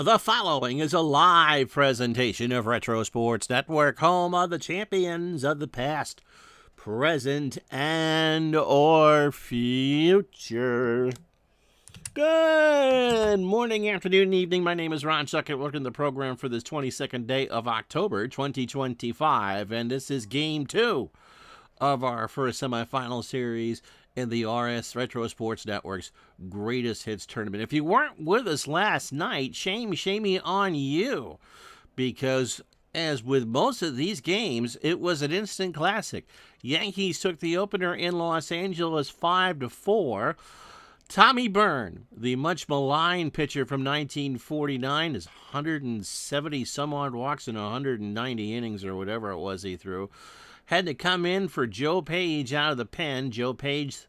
The following is a live presentation of Retro Sports Network, home of the champions of the past, present, and or future. Good morning, afternoon, evening. My name is Ron Chuckett. Welcome to the program for this 22nd day of October, 2025. And this is Game 2 of our first semifinal series in the Retro Sports Network's Greatest Hits Tournament. If you weren't with us last night, shamey on you, because as with most of these games, it was an instant classic. Yankees took the opener in Los Angeles 5-4. Tommy Byrne, the much maligned pitcher from 1949, his 170 some odd walks in 190 innings or whatever it was he threw, had to come in for Joe Page out of the pen. Joe Page,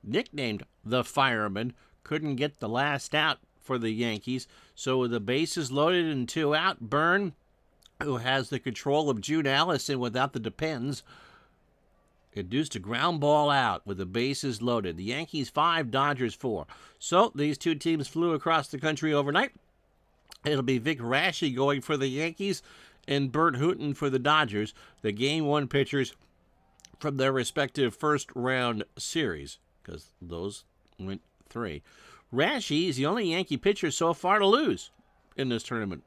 nicknamed the Fireman, couldn't get the last out for the Yankees. So with the bases loaded and 2 out, Byrne, who has the control of June Allison without the depends, induced a ground ball out with the bases loaded. The Yankees 5, Dodgers 4. So these two teams flew across the country overnight. It'll be Vic Raschi going for the Yankees and Bert Hooton for the Dodgers, the Game 1 pitchers from their respective first-round series, because those went 3. Raschi is the only Yankee pitcher so far to lose in this tournament,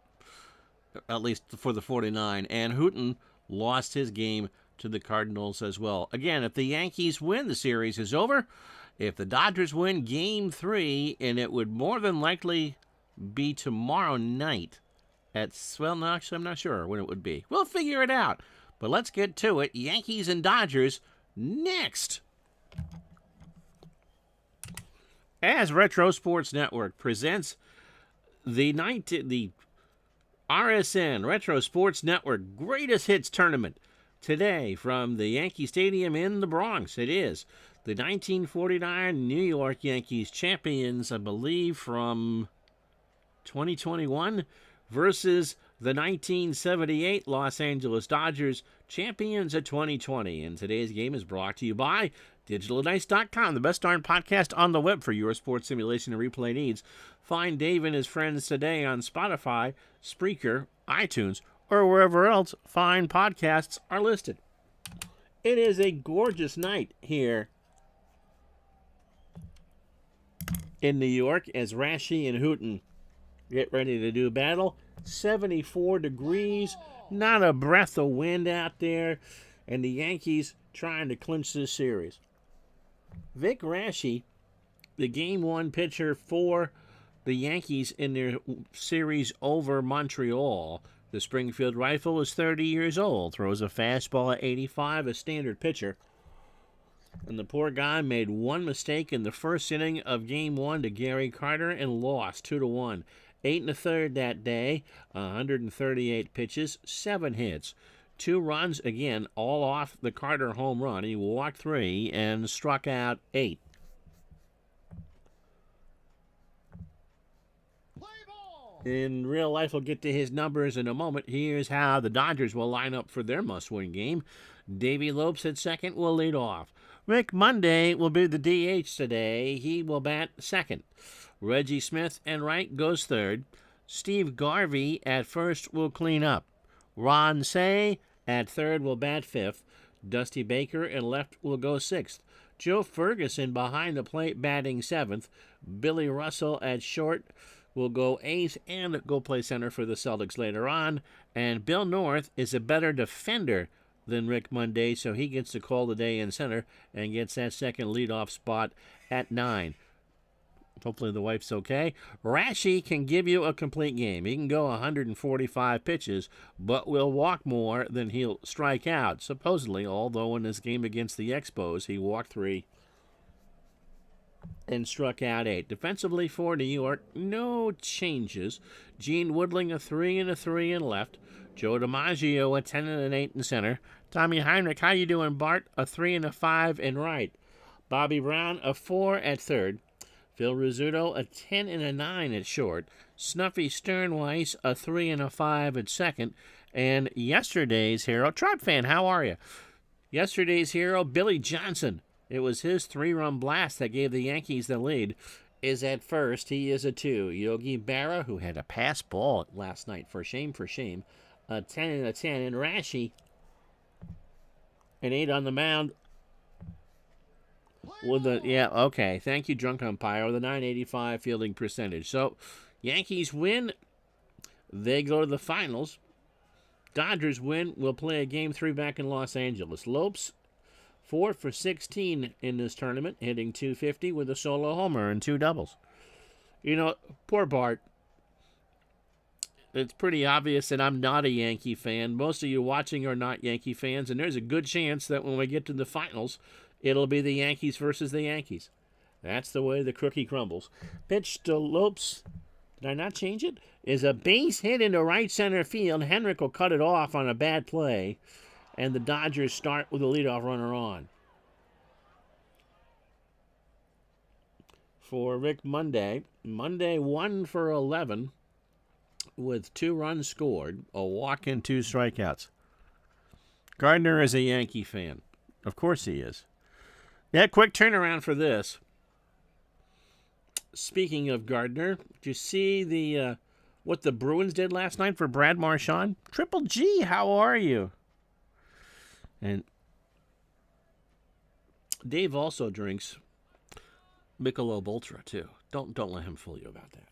at least for the 49, and Hooton lost his game to the Cardinals as well. Again, if the Yankees win, the series is over. If the Dodgers win Game 3, and it would more than likely be tomorrow night, well, no, actually, I'm not sure when it would be. We'll figure it out. But let's get to it. Yankees and Dodgers next. As Retro Sports Network presents the RSN Retro Sports Network Greatest Hits Tournament today from the Yankee Stadium in the Bronx. It is the 1949 New York Yankees, champions, I believe, from 2021, versus the 1978 Los Angeles Dodgers, champions of 2020. And today's game is brought to you by DigitalDice.com, the best darn podcast on the web for your sports simulation and replay needs. Find Dave and his friends today on Spotify, Spreaker, iTunes, or wherever else fine podcasts are listed. It is a gorgeous night here in New York as Raschi and Hooton get ready to do battle. 74 degrees, not a breath of wind out there, and the Yankees trying to clinch this series. Vic Raschi, the Game 1 pitcher for the Yankees in their series over Montreal. The Springfield Rifle is 30 years old, throws a fastball at 85, a standard pitcher. And the poor guy made one mistake in the first inning of Game 1 to Gary Carter and lost 2-1. 8 1/3 that day, 138 pitches, 7 hits, 2 runs, again, all off the Carter home run. He walked 3 and struck out 8. In real life, we'll get to his numbers in a moment. Here's how the Dodgers will line up for their must-win game. Davey Lopes at second will lead off. Rick Monday will be the DH today. He will bat second. Reggie Smith and right goes third. Steve Garvey at first will clean up. Ron Say at third will bat fifth. Dusty Baker at left will go sixth. Joe Ferguson behind the plate batting seventh. Billy Russell at short will go eighth and go play center for the Celtics later on. And Bill North is a better defender than Rick Monday, so he gets to call the day in center and gets that second leadoff spot at 9. Hopefully the wife's okay. Raschi can give you a complete game. He can go 145 pitches, but will walk more than he'll strike out, supposedly, although in his game against the Expos, he walked 3 and struck out 8. Defensively for New York, no changes. Gene Woodling a 3 and a 3 in left. Joe DiMaggio a 10 and an 8 in center. Tommy Heinrich, how you doing, Bart? A 3 and a 5 in right. Bobby Brown a 4 at third. Phil Rizzuto a 10 and a 9 at short. Snuffy Sternweiss a 3 and a 5 at second. And yesterday's hero, Trout fan, how are you? Yesterday's hero, Billy Johnson. It was his 3-run blast that gave the Yankees the lead. is at first. He is a 2. Yogi Berra, who had a pass ball last night, for shame, a 10 and a 10. And Rashi, an 8 on the mound. Thank you, drunk umpire, with a 985 fielding percentage. So, Yankees win. They go to the finals. Dodgers win. We'll play a game 3 back in Los Angeles. Lopes, 4 for 16 in this tournament, hitting .250 with a solo homer and 2 doubles. You know, poor Bart. It's pretty obvious that I'm not a Yankee fan. Most of you watching are not Yankee fans, and there's a good chance that when we get to the finals, it'll be the Yankees versus the Yankees. That's the way the cookie crumbles. Pitch to Lopes. Did I not change it? Is a base hit into right center field. Henrik will cut it off on a bad play, and the Dodgers start with a leadoff runner on. For Rick Monday, 1 for 11 with 2 runs scored, a walk and 2 strikeouts. Gardner is a Yankee fan. Of course he is. Yeah, quick turnaround for this. Speaking of Gardner, did you see what the Bruins did last night for Brad Marchand? Triple G, how are you? And Dave also drinks Michelob Ultra too. Don't let him fool you about that.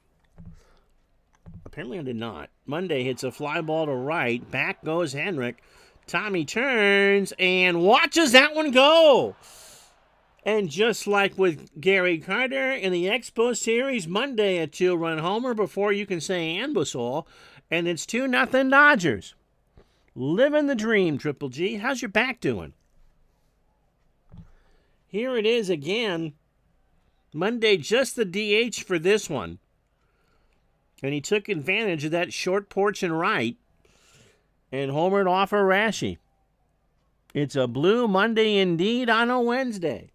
Apparently I did not. Monday hits a fly ball to right. Back goes Henrik. Tommy turns and watches that one go. And just like with Gary Carter in the Expo Series, Monday a 2-run homer before you can say Ambusol, and it's 2-0 Dodgers. Living the dream, Triple G. How's your back doing? Here it is again. Monday, just the DH for this one. And he took advantage of that short porch and right and homered off a Rashi. It's a blue Monday indeed on a Wednesday.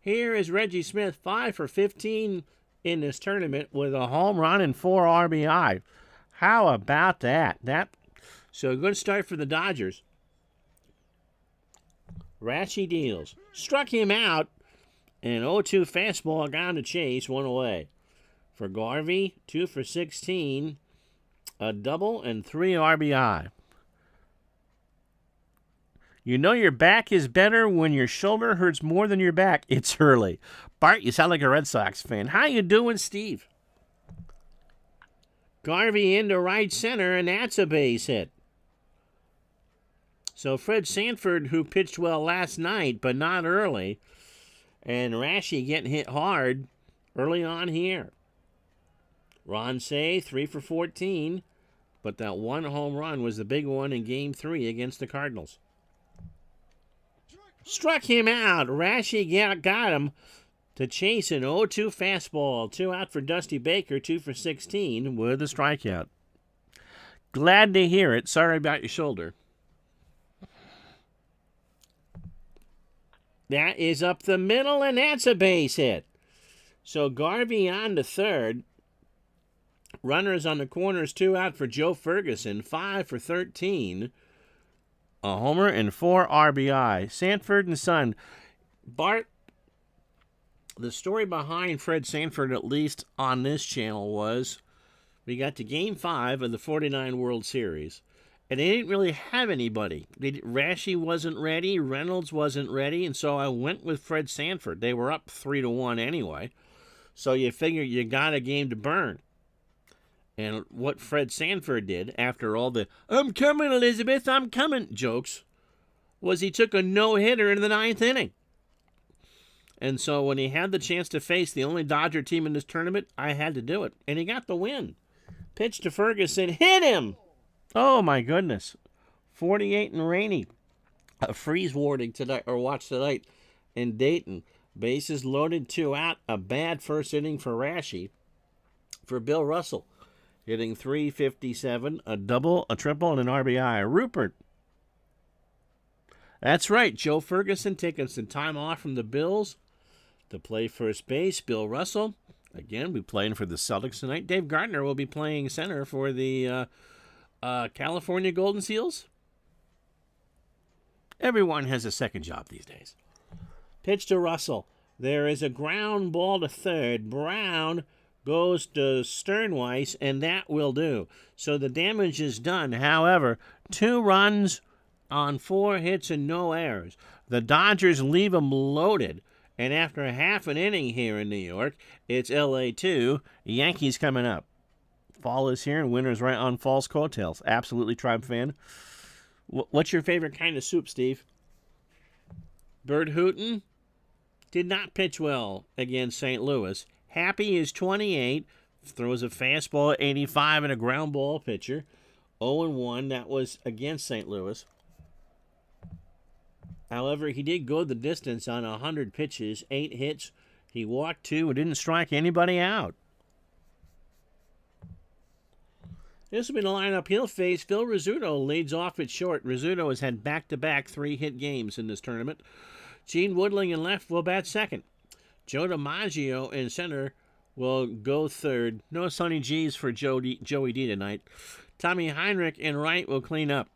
Here is Reggie Smith, 5 for 15 in this tournament with a home run and 4 RBI. How about that? So a good start for the Dodgers. Rashi deals. Struck him out. And 0-2 fastball gone to chase, 1 away. For Garvey, 2 for 16. A double and 3 RBI. You know your back is better when your shoulder hurts more than your back. It's early. Bart, you sound like a Red Sox fan. How you doing, Steve? Garvey into right center, and that's a base hit. So Fred Sanford, who pitched well last night, but not early, and Rashi getting hit hard early on here. Ron Say, 3 for 14, but that one home run was the big one in Game 3 against the Cardinals. Struck him out. Rashi got him to chase an 0-2 fastball. 2 out for Dusty Baker, 2 for 16 with a strikeout. Glad to hear it. Sorry about your shoulder. That is up the middle, and that's a base hit. So Garvey on to third. Runners on the corners, 2 out for Joe Ferguson, 5 for 13. A homer and 4 RBI. Sanford and Son. Bart, the story behind Fred Sanford, at least on this channel, was we got to Game 5 of the 49 World Series, and they didn't really have anybody. Rashi wasn't ready, Reynolds wasn't ready, and so I went with Fred Sanford. They were up 3-1 anyway, so you figure you got a game to burn. And what Fred Sanford did, after all the "I'm coming, Elizabeth, I'm coming" jokes, was he took a no-hitter in the 9th inning. And so when he had the chance to face the only Dodger team in this tournament, I had to do it. And he got the win. Pitch to Ferguson, hit him! Oh, my goodness. 48 and rainy. A freeze warning tonight, or watch tonight in Dayton. Bases loaded, 2 out. A bad first inning for Rashi. For Bill Russell, hitting .357, a double, a triple, and an RBI. Rupert. That's right. Joe Ferguson taking some time off from the Bills to play first base. Bill Russell, again, be playing for the Celtics tonight. Dave Gardner will be playing center for the California Golden Seals. Everyone has a second job these days. Pitch to Russell. There is a ground ball to third. Brown goes to Sternweiss, and that will do. So the damage is done. However, 2 runs on 4 hits and no errors. The Dodgers leave them loaded. And after half an inning here in New York, it's LA 2, Yankees coming up. Fall is here, and winter's right on fall's coattails. Absolutely, Tribe fan. What's your favorite kind of soup, Steve? Bert Hooton did not pitch well against St. Louis. Happy is 28, throws a fastball at 85 and a ground ball pitcher. 0-1, that was against St. Louis. However, he did go the distance on 100 pitches, 8 hits. He walked 2 and didn't strike anybody out. This will be the lineup he'll face. Phil Rizzuto leads off at short. Rizzuto has had back-to-back 3-hit games in this tournament. Gene Woodling in left will bat second. Joe DiMaggio in center will go third. No Sonny G's for Joey D tonight. Tommy Heinrich in right will clean up.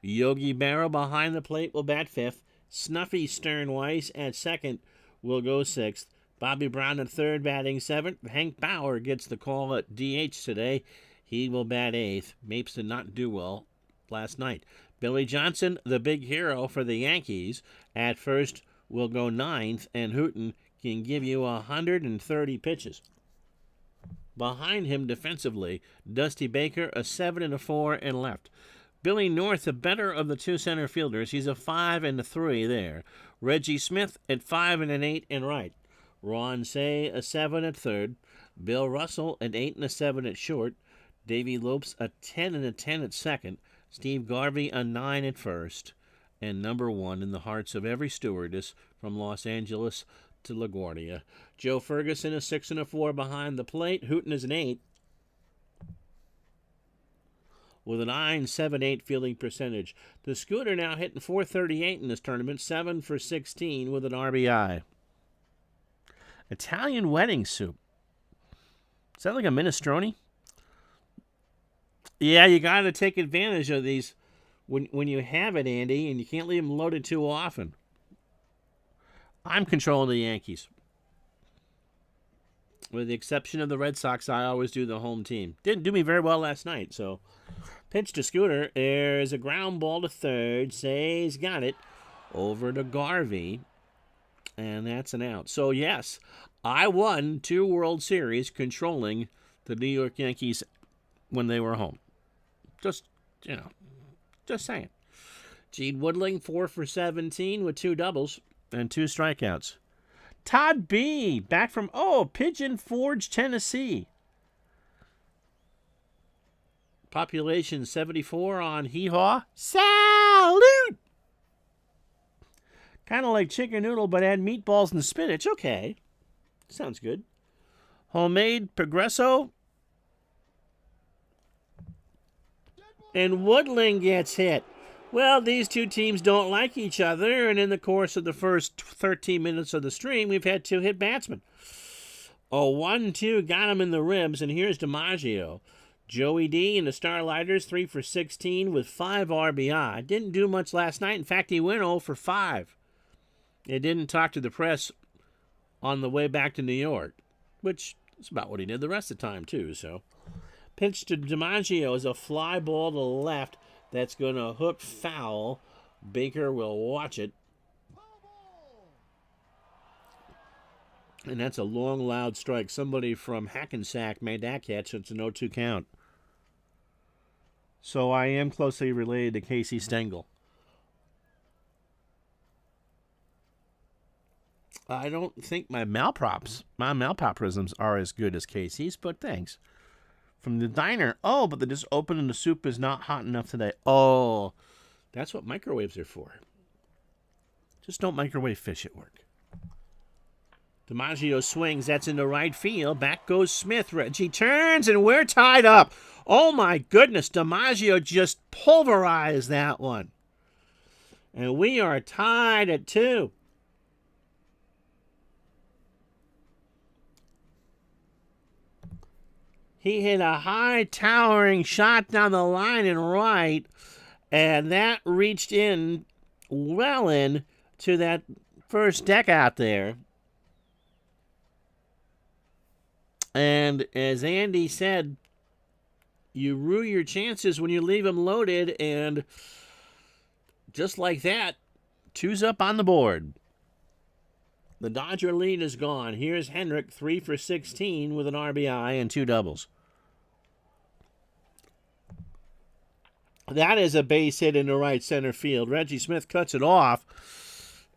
Yogi Berra behind the plate will bat fifth. Snuffy Sternweiss at second will go sixth. Bobby Brown at third, batting seventh. Hank Bauer gets the call at DH today. He will bat eighth. Mapes did not do well last night. Billy Johnson, the big hero for the Yankees, at first will go ninth, and Hooton can give you 130 pitches. Behind him defensively, Dusty Baker, a 7 and a 4 in left. Billy North, the better of the 2 center fielders. He's a 5 and a 3 there. Reggie Smith at 5 and an 8 in right. Ron Say, a 7 at third. Bill Russell, an 8 and a 7 at short. Davey Lopes, a 10 and a 10 at second. Steve Garvey, a 9 at first. And number 1 in the hearts of every stewardess from Los Angeles to LaGuardia. Joe Ferguson, a 6 and a 4 behind the plate. Hooton is an 8. With a 9.78 fielding percentage. The Scooter now hitting .438 in this tournament, 7 for 16 with an RBI. Italian wedding soup. Is that like a minestrone? Yeah, you got to take advantage of these when you have it, Andy, and you can't leave them loaded too often. I'm controlling the Yankees. With the exception of the Red Sox, I always do the home team. Didn't do me very well last night, so... Pitch to Scooter. There's a ground ball to third. Say's got it. Over to Garvey. And that's an out. So, yes, I won 2 World Series controlling the New York Yankees when they were home. Just saying. Gene Woodling, 4 for 17 with 2 doubles and 2 strikeouts. Todd B. back from, Pigeon Forge, Tennessee. Population 74 on Hee-Haw. Salute! Kind of like chicken noodle, but add meatballs and spinach. Okay. Sounds good. Homemade Progresso. And Woodling gets hit. Well, these 2 teams don't like each other, and in the course of the first 13 minutes of the stream, we've had 2 hit batsmen. 1-2 got him in the ribs, and here's DiMaggio. Joey D and the Starlighters, 3 for 16 with 5 RBI. Didn't do much last night. In fact, he went 0 for 5. He didn't talk to the press on the way back to New York, which is about what he did the rest of the time, too. So, pitch to DiMaggio is a fly ball to the left that's going to hook foul. Baker will watch it. And that's a long, loud strike. Somebody from Hackensack made that catch. It's a 0-2 count. So I am closely related to Casey Stengel. I don't think my malpropisms are as good as Casey's, but thanks. From the diner. But they just opened and the soup is not hot enough today. That's what microwaves are for. Just don't microwave fish at work. DiMaggio swings. That's into right field. Back goes Smith. Reggie turns, and we're tied up. Oh, my goodness. DiMaggio just pulverized that one. And we are tied at 2. He hit a high towering shot down the line and right, and that reached in well in to that first deck out there. And as Andy said, you rue your chances when you leave them loaded, and just like that, 2's up on the board. The Dodger lead is gone. Here's Hendrick, 3 for 16 with an RBI and 2 doubles. That is a base hit into right center field. Reggie Smith cuts it off,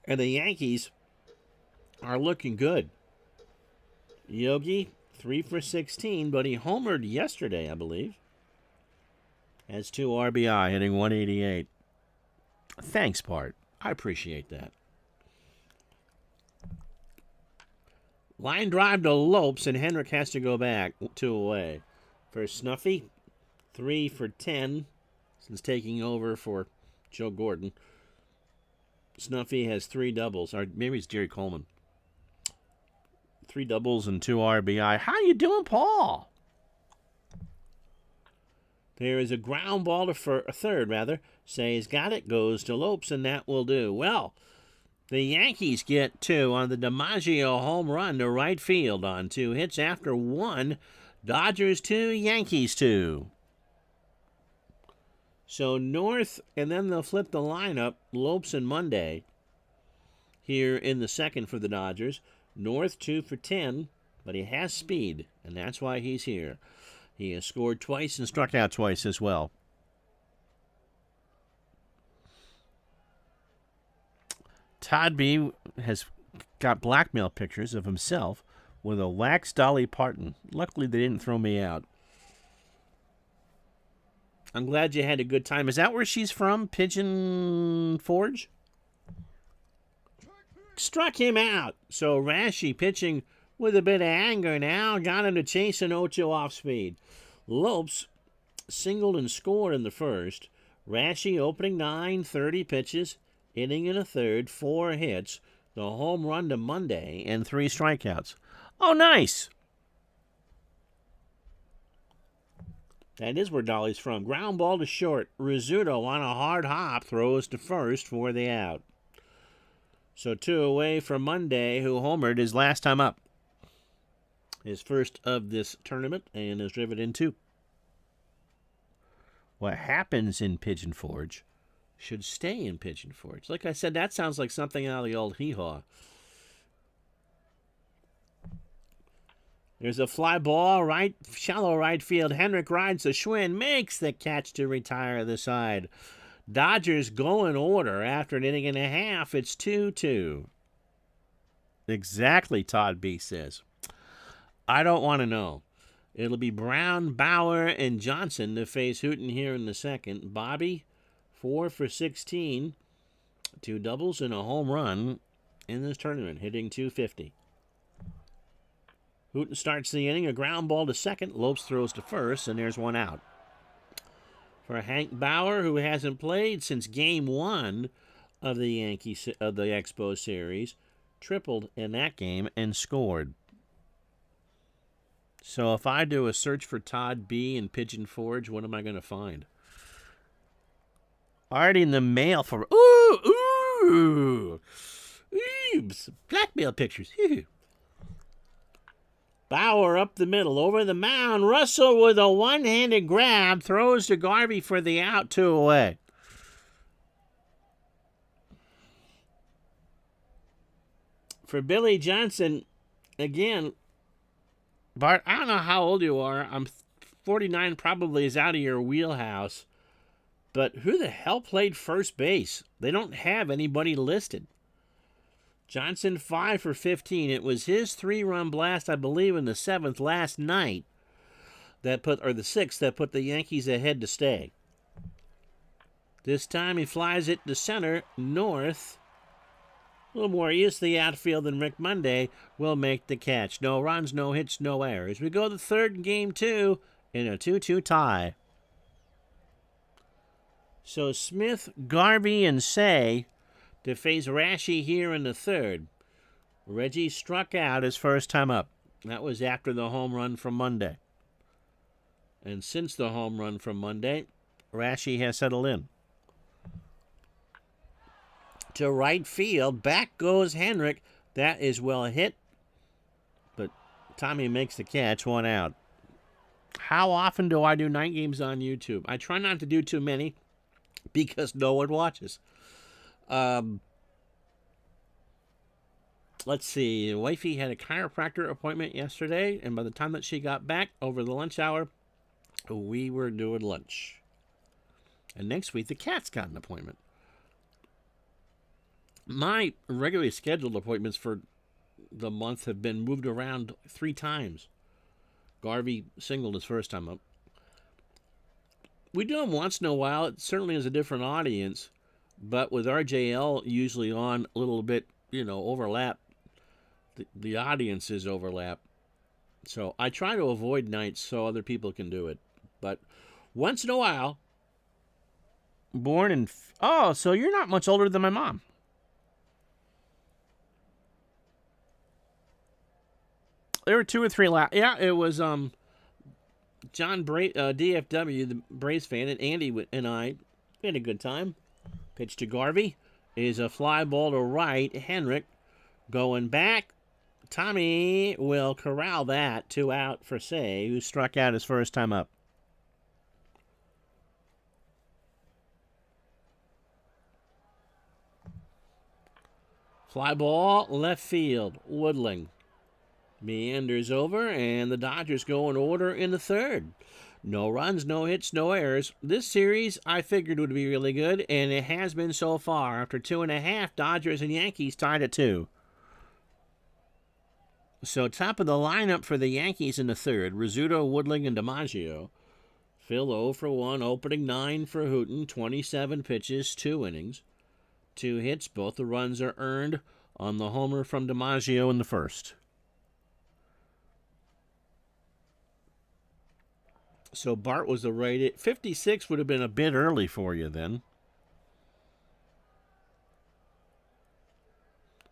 and the Yankees are looking good. Yogi, 3 for 16, but he homered yesterday, I believe. Has 2 RBI, hitting 188. Thanks, Bart. I appreciate that. Line drive to Lopes, and Hendrick has to go back 2 away. For Snuffy, 3 for 10 since taking over for Joe Gordon. Snuffy has 3 doubles, or maybe it's Jerry Coleman. 3 doubles and 2 RBI. How you doing, Paul? There is a ground ball to a third, rather. Say's got it, goes to Lopes, and that will do. Well, the Yankees get 2 on the DiMaggio home run to right field on 2 hits after 1. Dodgers 2, Yankees 2. So North, and then they'll flip the lineup, Lopes and Monday, here in the second for the Dodgers. North 2 for 10, but he has speed, and that's why he's here. He has scored twice and struck out twice as well. Todd B has got blackmail pictures of himself with a wax Dolly Parton. Luckily, they didn't throw me out. I'm glad you had a good time. Is that where she's from? Pigeon Forge? Struck him out. So Rashi pitching with a bit of anger now. Got him to chase an 0-2 off speed. Lopes singled and scored in the first. Rashi opening 9, 30 pitches, inning and a third, 4 hits, the home run to Monday, and 3 strikeouts. Oh, nice. That is where Dolly's from. Ground ball to short. Rizzuto on a hard hop throws to first for the out. So 2 away from Monday, who homered his last time up. His first of this tournament, and is driven in 2. What happens in Pigeon Forge should stay in Pigeon Forge. Like I said, that sounds like something out of the old hee-haw. There's a fly ball, right, shallow right field. Hendrick rides the Schwinn, makes the catch to retire the side. Dodgers go in order after an inning and a half. It's 2-2. Exactly, Todd B says. I don't want to know. It'll be Brown, Bauer, and Johnson to face Hooten here in the second. Bobby, 4 for 16. 2 doubles and a home run in this tournament, hitting .250. Hooten starts the inning, a ground ball to second. Lopes throws to first, and there's 1 out. For Hank Bauer, who hasn't played since Game 1 of the Expo Series, tripled in that game and scored. So if I do a search for Todd B in Pigeon Forge, what am I going to find? Already in the mail for... Ooh! Blackmail pictures. Bauer up the middle, over the mound. Russell with a one-handed grab, throws to Garvey for the out, 2 away. For Billy Johnson, again, Bart, I don't know how old you are. I'm 49, probably is out of your wheelhouse. But who the hell played first base? They don't have anybody listed. Johnson 5 for 15. It was his 3-run blast, I believe, in the 7th last night the 6th that put the Yankees ahead to stay. This time he flies it to center, North. A little more east the outfield than Rick Monday will make the catch. No runs, no hits, no errors. We go to the third in Game 2 in a 2-2 tie. So Smith, Garvey, and Say to face Rashi here in the third. Reggie struck out his first time up. That was after the home run from Monday. And since the home run from Monday, Rashi has settled in. to right field. Back goes Henrik. That is well hit. But Tommy makes the catch. 1 out. How often do I do night games on YouTube? I try not to do too many because no one watches. Let's see. Wifey had a chiropractor appointment yesterday, and by the time that she got back over the lunch hour, we were doing lunch. And next week, the cat's got an appointment. My regularly scheduled appointments for the month have been moved around 3 times. Garvey singled his first time up. We do them once in a while. It certainly is a different audience. But with RJL usually on a little bit, overlap, the audiences overlap. So I try to avoid nights so other people can do it. But once in a while, born in... Oh, so you're not much older than my mom. There were 2 or 3 Yeah, it was John DFW, the Braves fan, and Andy and I had a good time. Pitch to Garvey is a fly ball to right. Henrik going back. Tommy will corral that. 2 out for Say, who struck out his first time up. Fly ball, left field. Woodling meanders over, and the Dodgers go in order in the 3rd. No runs, no hits, no errors. This series I figured would be really good, and it has been so far. After 2.5, Dodgers and Yankees tied at 2. So top of the lineup for the Yankees in the 3rd, Rizzuto, Woodling, and DiMaggio. Phil 0 for 1, opening 9 for Hooten, 27 pitches, 2 innings, 2 hits. Both the runs are earned on the homer from DiMaggio in the 1st. So Bart was the right. 56 would have been a bit early for you then.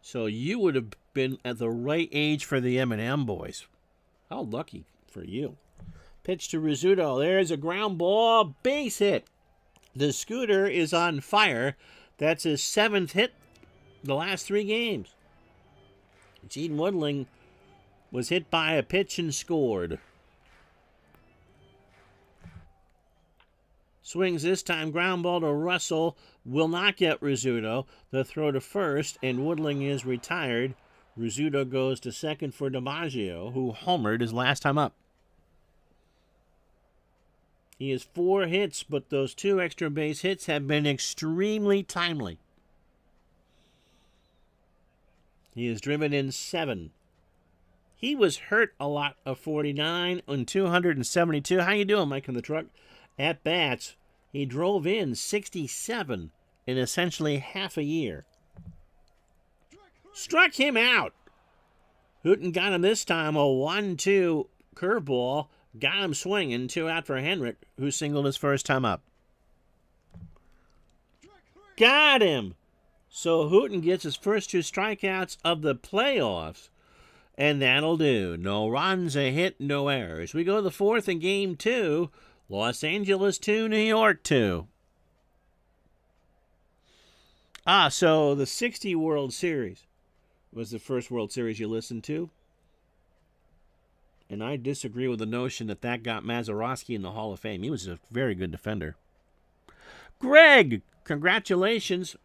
So you would have been at the right age for the M&M boys. How lucky for you. Pitch to Rizzuto. There's a ground ball. Base hit. The Scooter is on fire. That's his 7th hit the last 3 games. Gene Woodling was hit by a pitch and scored. Swings this time, ground ball to Russell, will not get Rizzuto. The throw to first, and Woodling is retired. Rizzuto goes to 2nd for DiMaggio, who homered his last time up. He has 4 hits, but those 2 extra base hits have been extremely timely. He has driven in 7. He was hurt a lot of 49 and 272. How you doing, Mike in the truck? At bats, he drove in 67 in essentially half a year. Struck him out. Hooten got him this time, a 1-2 curveball. Got him swinging. 2 out for Henrik, who singled his first time up. Got him. So Hooten gets his first 2 strikeouts of the playoffs. And that'll do. No runs, a hit, no errors. We go to the 4th in game 2. Los Angeles 2, New York 2. So the 60 World Series was the first World Series you listened to. And I disagree with the notion that got Mazeroski in the Hall of Fame. He was a very good defender. Greg, congratulations.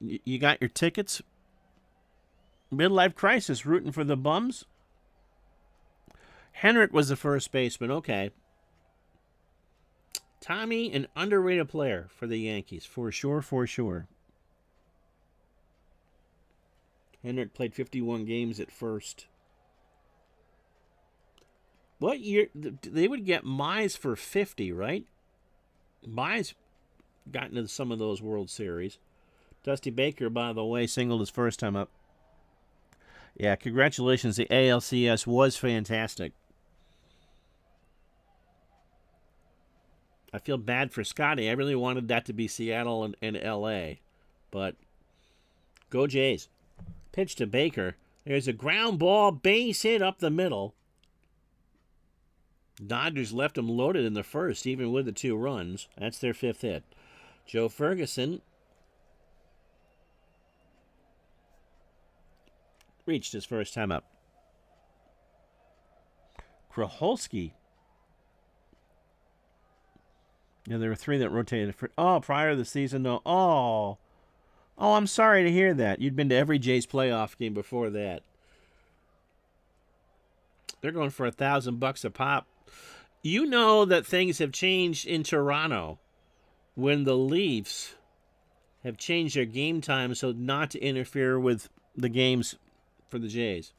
You got your tickets? Midlife crisis, rooting for the bums? Henrik was the first baseman. Okay. Tommy, an underrated player for the Yankees. For sure, for sure. Henrik played 51 games at first. What year? They would get Mize for 50, right? Mize got into some of those World Series. Dusty Baker, by the way, singled his first time up. Yeah, congratulations. The ALCS was fantastic. I feel bad for Scotty. I really wanted that to be Seattle and L.A. But go Jays. Pitch to Baker. There's a ground ball, base hit up the middle. Dodgers left them loaded in the first, even with the 2 runs. That's their 5th hit. Joe Ferguson reached his first time up. Krajolski. Yeah, there were 3 that rotated. Prior to the season, though. Oh, I'm sorry to hear that. You'd been to every Jays playoff game before that. They're going for $1,000 a pop. You know that things have changed in Toronto when the Leafs have changed their game time so not to interfere with the games for the Jays.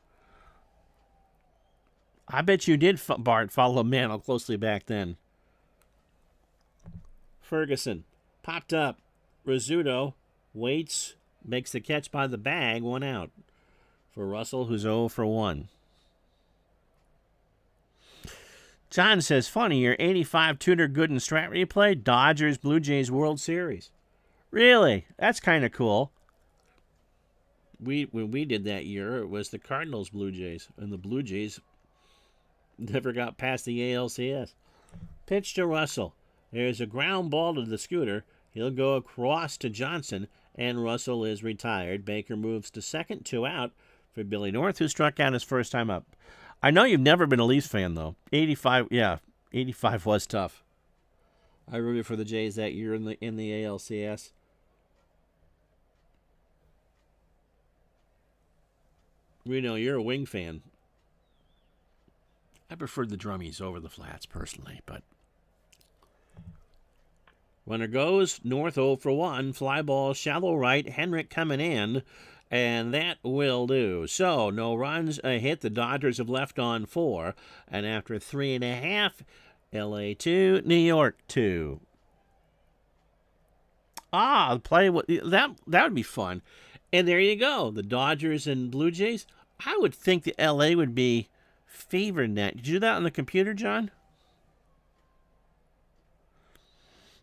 I bet you did, Bart, follow Mantle closely back then. Ferguson popped up. Rizzuto waits, makes the catch by the bag, 1 out. For Russell, who's 0 for 1. John says, funny, your 85 Tudor Gooden Strat replay, Dodgers Blue Jays World Series. Really? That's kind of cool. When we did that year, it was the Cardinals Blue Jays, and the Blue Jays never got past the ALCS. Pitch to Russell. There's a ground ball to the Scooter. He'll go across to Johnson, and Russell is retired. Baker moves to second, 2 out for Billy North, who struck out his first time up. I know you've never been a Leafs fan, though. 85 was tough. I rooted for the Jays that year in the ALCS. Reno, you're a Wing fan. I preferred the Drummies over the Flats, personally, but... Runner goes, North 0 for 1. Fly ball, shallow right, Henrik coming in. And that will do. So, no runs, a hit. The Dodgers have left on 4. And after 3.5, LA 2, New York 2. Play that would be fun. And there you go. The Dodgers and Blue Jays. I would think the LA would be favored in that. Did you do that on the computer, John?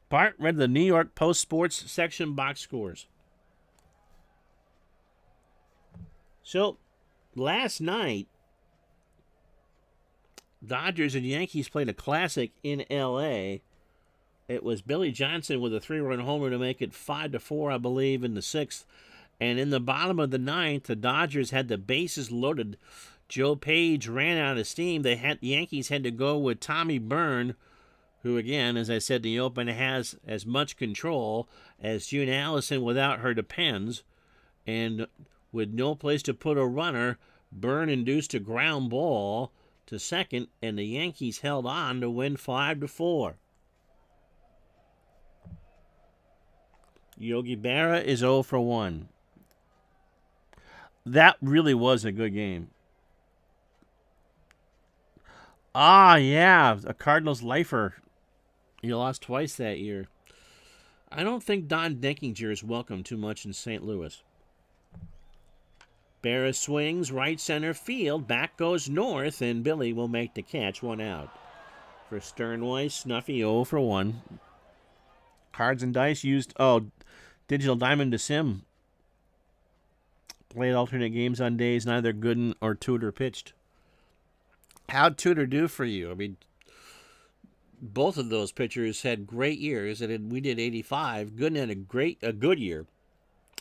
Bart read the New York Post Sports section box scores. So, last night, Dodgers and Yankees played a classic in L.A. It was Billy Johnson with a 3-run homer to make it 5-4, I believe, in the 6th. And in the bottom of the 9th, the Dodgers had the bases loaded. Joe Page ran out of steam. The Yankees had to go with Tommy Byrne, who, again, as I said in the open, has as much control as June Allison without her depends. And with no place to put a runner, Byrne induced a ground ball to second, and the Yankees held on to win 5-4. Yogi Berra is 0 for 1. That really was a good game. A Cardinals lifer. He lost twice that year. I don't think Don Denkinger is welcome too much in St. Louis. Berra swings, right center field. Back goes North, and Billy will make the catch, 1 out. For Sternway, Snuffy 0 for 1. Cards and Dice used, Digital Diamond to sim. Played alternate games on days neither Gooden or Tudor pitched. How'd Tudor do for you? I mean, both of those pitchers had great years, and we did 85. Gooden had a good year,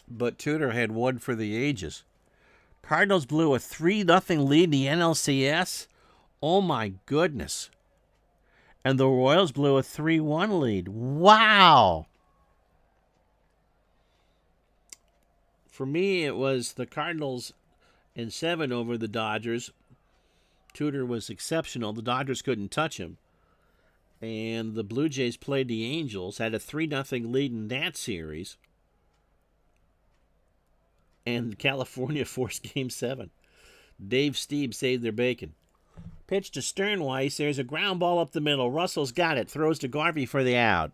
but Tudor had one for the ages. Cardinals blew a 3-0 lead in the NLCS. Oh, my goodness. And the Royals blew a 3-1 lead. Wow. For me, it was the Cardinals in 7 over the Dodgers. Tudor was exceptional. The Dodgers couldn't touch him. And the Blue Jays played the Angels, had a 3-0 lead in that series. And California forced Game 7. Dave Steeb saved their bacon. Pitch to Sternweiss. There's a ground ball up the middle. Russell's got it. Throws to Garvey for the out.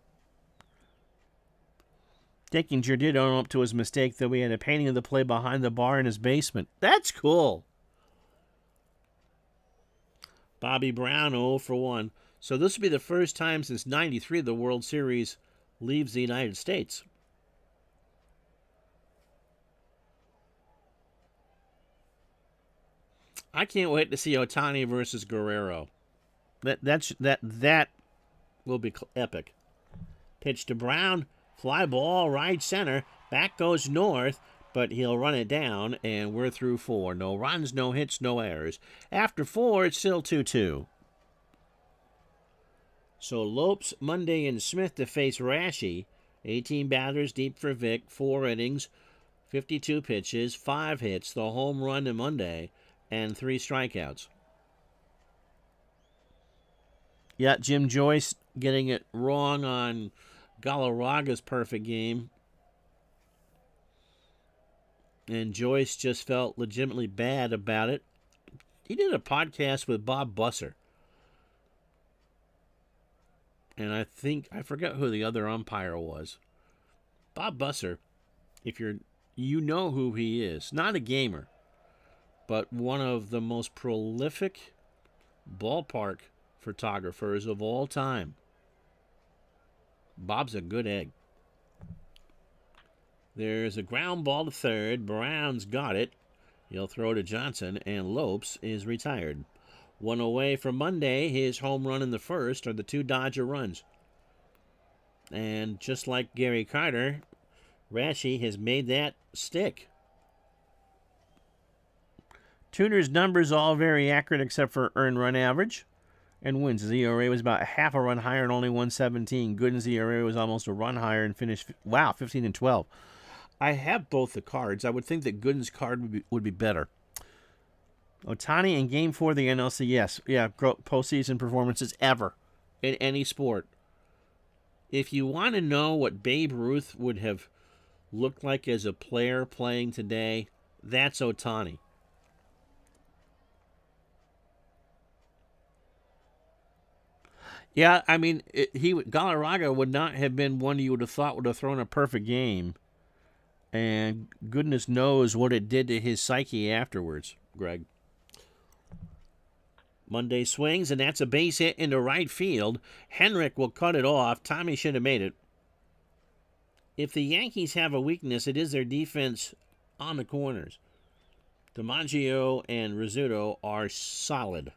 Dickinger did own up to his mistake, though he had a painting of the play behind the bar in his basement. That's cool. Bobby Brown 0 for 1. So this will be the first time since 93 the World Series leaves the United States. I can't wait to see Ohtani versus Guerrero. That will be epic. Pitch to Brown, fly ball, right center. Back goes North. but he'll run it down, and we're through 4. No runs, no hits, no errors. After 4, it's still 2-2. So Lopes, Monday, and Smith to face Rashi. 18 batters deep for Vic, 4 innings, 52 pitches, 5 hits, the home run to Monday, and 3 strikeouts. Yeah, Jim Joyce getting it wrong on Galarraga's perfect game. And Joyce just felt legitimately bad about it. He did a podcast with Bob Busser. And I forget who the other umpire was. Bob Busser, you know who he is. Not a gamer, but one of the most prolific ballpark photographers of all time. Bob's a good egg. There's a ground ball to third. Brown's got it. He'll throw to Johnson, and Lopes is retired. 1 away from Monday. His home run in the first are the 2 Dodger runs. And just like Gary Carter, Rashi has made that stick. Tuner's numbers all very accurate except for earned run average and wins. His ERA was about half a run higher and only 117. Gooden's ERA was almost a run higher and finished, 15-12. I have both the cards. I would think that Gooden's card would be better. Ohtani in Game 4 of the NLCS. Yeah, postseason performances ever in any sport. If you want to know what Babe Ruth would have looked like as a player playing today, that's Ohtani. Yeah, I mean, Galarraga would not have been one you would have thought would have thrown a perfect game. And goodness knows what it did to his psyche afterwards, Greg. Monday swings, and that's a base hit into right field. Henrik will cut it off. Tommy should have made it. If the Yankees have a weakness, it is their defense on the corners. DiMaggio and Rizzuto are solid.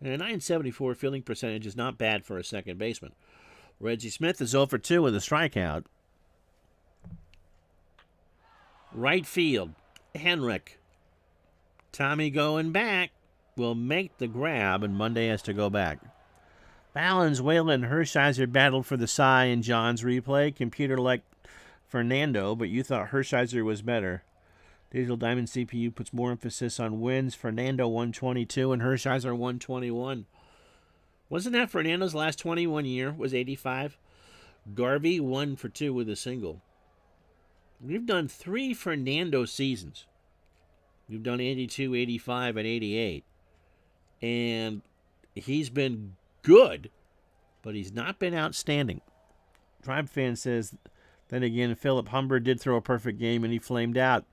And a .974 fielding percentage is not bad for a second baseman. Reggie Smith is 0 for 2 with a strikeout. Right field, Henrik. Tommy going back will make the grab, and Monday has to go back. Ballins, Whalen, and Hershiser battled for the Cy in John's replay. Computer like Fernando, but you thought Hershiser was better. Digital Diamond CPU puts more emphasis on wins. Fernando 122 and Hershiser 121. Wasn't that Fernando's last 21 year was 85? Garvey 1 for 2 with a single. We've done 3 Fernando seasons. We've done 82, 85, and 88. And he's been good, but he's not been outstanding. Tribe fan says, then again, Philip Humber did throw a perfect game and he flamed out.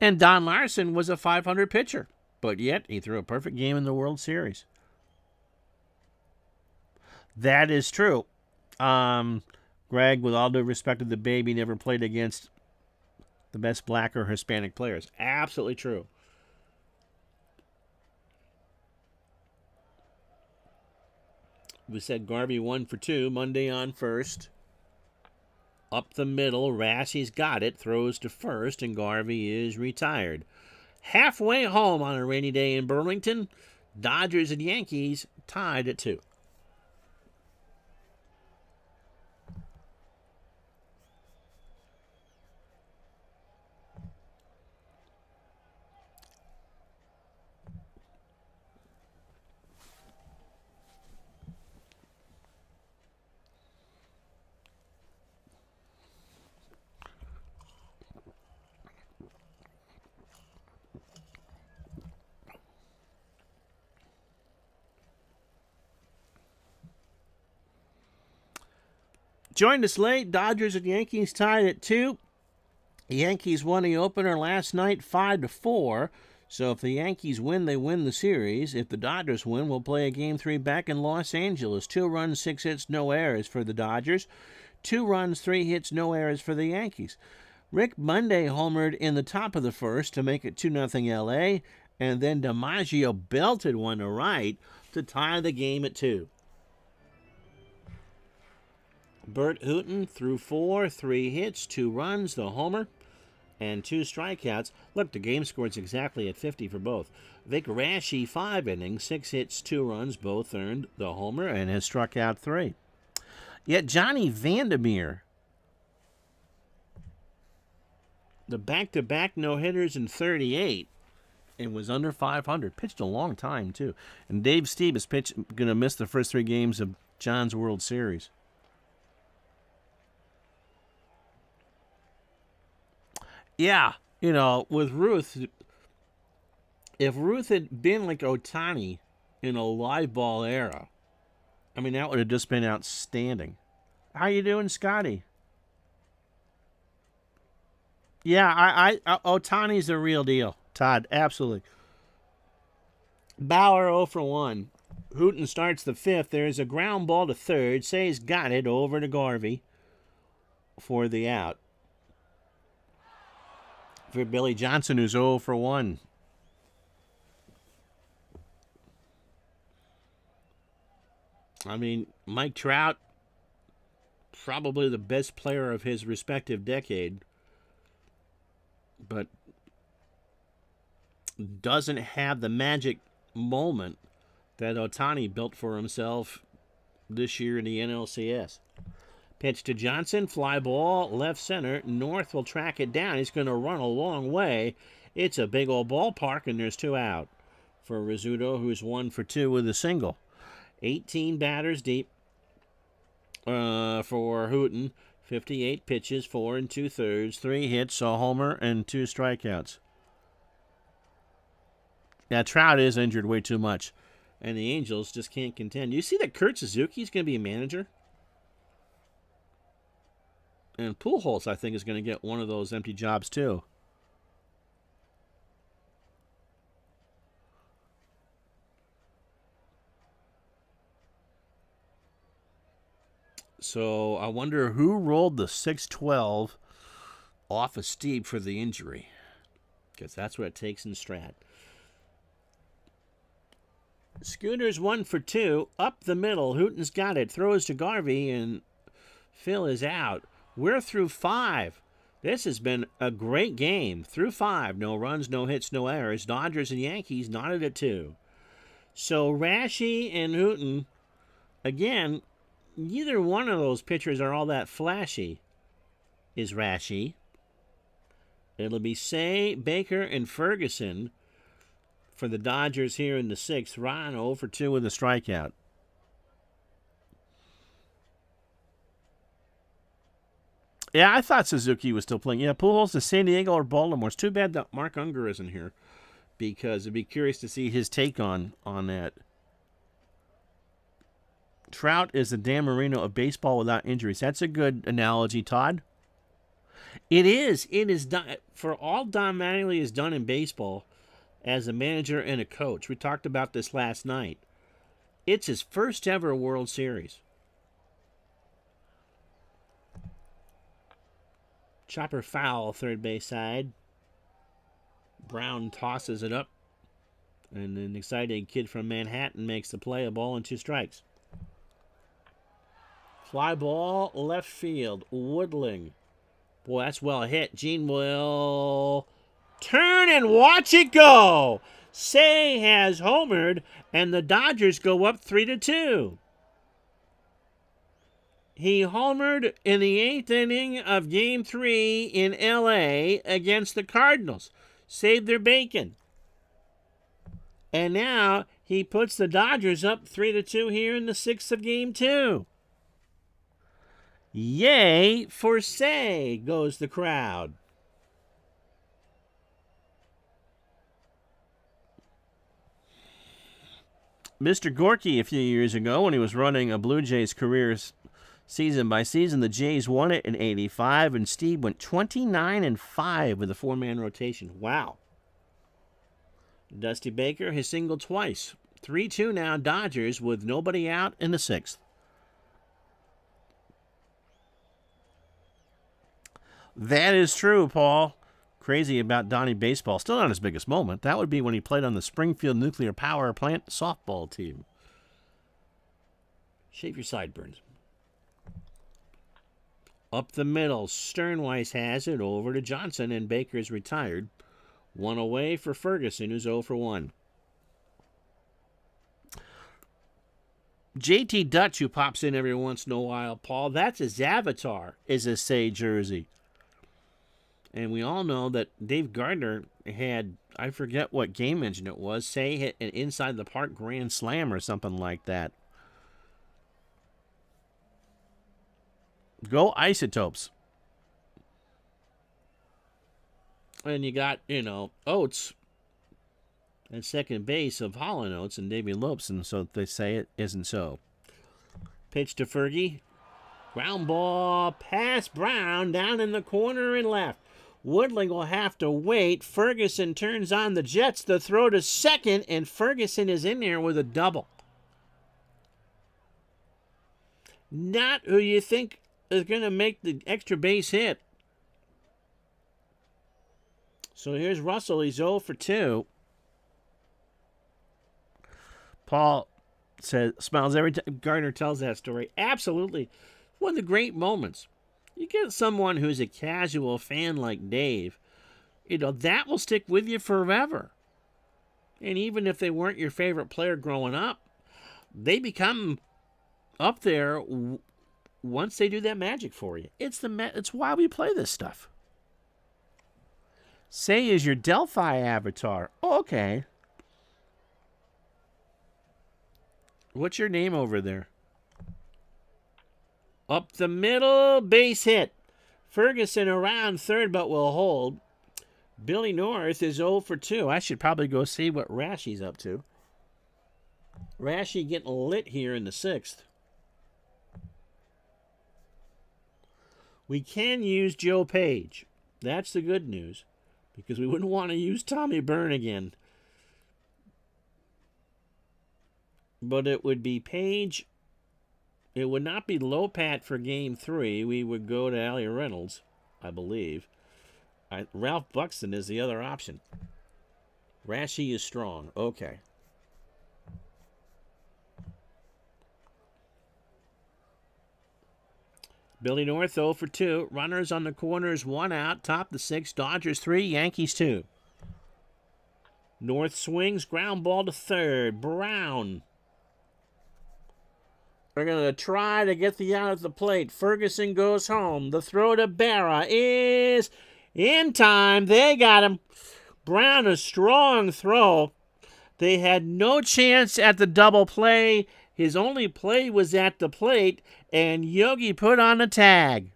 And Don Larson was a 500 pitcher, but yet he threw a perfect game in the World Series. That is true. Greg, with all due respect to the baby, never played against the best black or Hispanic players. Absolutely true. We said Garvey 1 for 2, Monday on first. Up the middle, Rassie's got it, throws to first, and Garvey is retired. Halfway home on a rainy day in Burlington, Dodgers and Yankees tied at 2. Joined us late, Dodgers and Yankees tied at 2. The Yankees won the opener last night 5-4. So if the Yankees win, they win the series. If the Dodgers win, we'll play a Game 3 back in Los Angeles. 2 runs, 6 hits, no errors for the Dodgers. 2 runs, 3 hits, no errors for the Yankees. Rick Monday homered in the top of the first to make it 2-0 L.A., and then DiMaggio belted one to right to tie the game at 2. Bert Hooton threw 4, 3 hits, 2 runs, the homer. and 2 strikeouts. Look, the game score's exactly at 50 for both. Vic Raschi, 5 innings, 6 hits, 2 runs, both earned the homer, and has struck out 3. Yet Johnny Vandermeer, the back-to-back no-hitters in 38, and was under 500. Pitched a long time, too. And Dave Steve is going to miss the first 3 games of John's World Series. Yeah, with Ruth, if Ruth had been like Ohtani in a live ball era, I mean, that would have just been outstanding. How you doing, Scotty? Yeah, I Ohtani's the real deal, Todd. Absolutely. Bauer 0 for 1. Hooten starts the 5th. There's a ground ball to third. Say's got it over to Garvey for the out. For Billy Johnson, who's 0 for 1. I mean, Mike Trout, probably the best player of his respective decade, but doesn't have the magic moment that Ohtani built for himself this year in the NLCS. Pitch to Johnson, fly ball, left center. North will track it down. He's going to run a long way. It's a big old ballpark, and there's 2 out for Rizzuto, who's 1 for 2 with a single. 18 batters deep for Hooten. 58 pitches, 4 2/3, 3 hits, a homer, and 2 strikeouts. Now, Trout is injured way too much, and the Angels just can't contend. You see that Kurt Suzuki's going to be a manager? And Pujols, I think, is going to get one of those empty jobs, too. So I wonder who rolled the 6-12 off of Steve for the injury, because that's what it takes in Strat. Scooter's 1 for 2, up the middle. Hooten's got it, throws to Garvey, and Phil is out. We're through 5. This has been a great game. Through 5. No runs, no hits, no errors. Dodgers and Yankees knotted at 2. So Raschi and Hooten, again, neither one of those pitchers are all that flashy, is Raschi. It'll be Say, Baker, and Ferguson for the Dodgers here in the 6th. Ron 0 for 2 with a strikeout. Yeah, I thought Suzuki was still playing. Yeah, Pujols to San Diego or Baltimore. It's too bad that Mark Unger isn't here, because I'd be curious to see his take on that. Trout is the Dan Marino of baseball without injuries. That's a good analogy, Todd. It is. It is done for all Don Mattingly has done in baseball as a manager and a coach. We talked about this last night. It's his first ever World Series. Chopper foul, third base side. Brown tosses it up, and an excited kid from Manhattan makes the play. A ball and 2 strikes. Fly ball, left field. Woodling. Boy, that's well hit. Gene will turn and watch it go. Say has homered, and the Dodgers go up 3-2. He homered in the 8th inning of Game 3 in L.A. against the Cardinals. Saved their bacon. And now he puts the Dodgers up 3-2 here in the 6th of Game 2. Yay for Say, goes the crowd. Mr. Gorky, a few years ago, when he was running a Blue Jays career season by season, the Jays won it in 85, and Steve went 29-5 with a 4-man rotation. Wow. Dusty Baker has singled twice. 3-2 now, Dodgers, with nobody out in the 6th. That is true, Paul. Crazy about Donnie Baseball. Still not his biggest moment. That would be when he played on the Springfield Nuclear Power Plant softball team. Shave your sideburns. Up the middle, Sternweiss has it over to Johnson, and Baker's retired. One away for Ferguson, who's 0 for 1. JT Dutch, who pops in every once in a while, Paul, that's his avatar, is a Say jersey. And we all know that Dave Gardner had, I forget what game engine it was, Say hit an inside the park grand slam or something like that. Go Isotopes. And you got, Oates at second base of Holland Oates and Davey Lopes, and so they say it isn't so. Pitch to Fergie. Ground ball past Brown down in the corner and left. Woodling will have to wait. Ferguson turns on the Jets. The throw to second, and Ferguson is in there with a double. Not who you think is going to make the extra base hit. So here's Russell. He's 0 for 2. Paul smiles every time Gardner tells that story. Absolutely. One of the great moments. You get someone who's a casual fan like Dave, that will stick with you forever. And even if they weren't your favorite player growing up, they become up there once they do that magic for you. It's why we play this stuff. Say is your Delphi avatar. Oh, okay. What's your name over there? Up the middle, base hit. Ferguson around third, but will hold. Billy North is 0 for 2. I should probably go see what Rashi's up to. Rashi getting lit here in the 6th. We can use Joe Page. That's the good news, because we wouldn't want to use Tommy Byrne again. But it would be Page. It would not be Lopat for Game 3. We would go to Allie Reynolds, I believe. Ralph Buxton is the other option. Rashi is strong. Okay. Billy North 0 for 2. Runners on the corners, 1 out. Top the 6. Dodgers 3. Yankees 2. North swings. Ground ball to third. Brown. They're going to try to get the out at the plate. Ferguson goes home. The throw to Berra is in time. They got him. Brown, a strong throw. They had no chance at the double play. His only play was at the plate, and Yogi put on a tag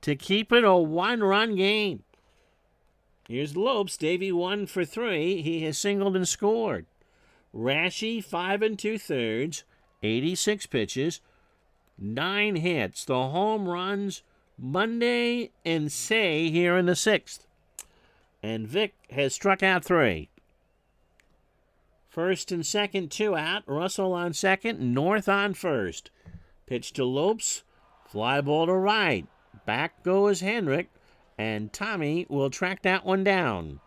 to keep it a 1-run game. Here's Lopes. Davey 1 for 3. He has singled and scored. Rashi 5 2/3, 86 pitches, 9 hits. The home runs Monday and Say here in the 6th. And Vic has struck out 3. First and second, 2 out. Russell on second, North on first. Pitch to Lopes, fly ball to right. Back goes Henrik, and Tommy will track that one down.